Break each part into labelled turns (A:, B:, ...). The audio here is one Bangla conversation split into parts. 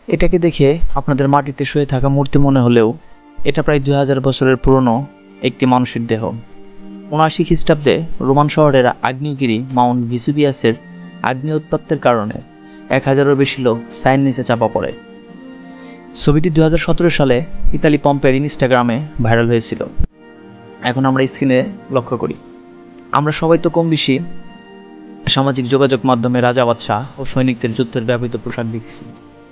A: এটাকে দেখে আপনাদের মাটিতে শুয়ে থাকা মূর্তি মনে হলেও এটা প্রায় 2000 বছরের পুরনো একটি মানুষের দেহ। 79 খ্রিস্টাব্দে রোমান শহরের আগ্নেয়গিরি মাউন্ট ভেসুভিয়াসের আগ্নেয় উৎপাতের কারণে 1000-এরও বেশি লোক ছাইয়ের নিচে চাপা পড়ে। ছবিটি 2017 সালে ইতালি পম্পের ইনস্টাগ্রামে ভাইরাল হয়েছিল। এখন আমরা স্ক্রিনে লক্ষ্য করি, আমরা সবাই তো কম বেশি সামাজিক যোগাযোগ মাধ্যমে রাজা বাদশাহ ও সৈনিকদের যুদ্ধের ব্যবহৃত পোশাক দেখেছি,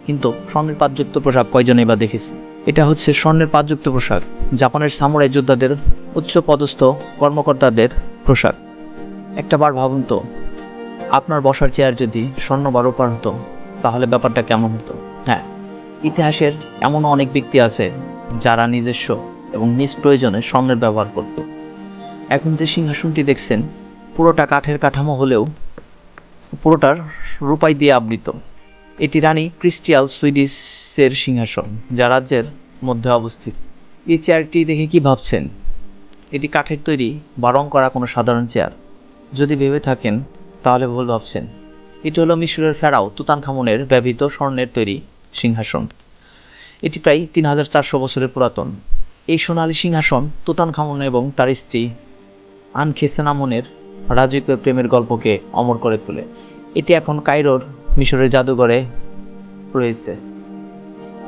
A: কিন্তু স্বর্ণের পাতযুক্ত পোশাক কয়জনেই বা দেখেছি? এটা হচ্ছে স্বর্ণের পাতযুক্ত পোশাক, জাপানের সামুরাই যোদ্ধাদের উচ্চ পদস্থ কর্মকর্তাদের পোশাক। একটা বার ভাবুন তো, আপনার বসার চেয়ার যদি স্বর্ণ বা রূপার হতো তাহলে ব্যাপারটা কেমন হতো? হ্যাঁ, ইতিহাসের এমন অনেক ব্যক্তি আছে যারা নিজস্ব এবং নিজ প্রয়োজনে স্বর্ণের ব্যবহার করত। এখন যে সিংহাসনটি দেখছেন পুরোটা কাঠের কাঠামো হলেও পুরোটার রূপাই দিয়ে আবৃত। এটি রানী ক্রিস্টিয়াল সুইডিশের সিংহাসন, যা রাজ্যের মধ্যে অবস্থিত। এই চেয়ারটি দেখে কি ভাবছেন? এটি কাঠের তৈরি বা রং করা কোনো সাধারণ চেয়ার? যদি ভেবে থাকেন তাহলে ভুল ভাবছেন। এটি হলো মিশরের ফেরাও তুতানখামুনের ব্যবহৃত স্বর্ণের তৈরি সিংহাসন। এটি প্রায় 3400 বছরের পুরাতন। এই সোনালী সিংহাসন তুতানখামুন এবং তার স্ত্রী আনখেসেনামুনের রাজকীয় প্রেমের গল্পকে অমর করে তোলে। এটি এখন কায়রোর মিশরের জাদুঘরে রয়েছে।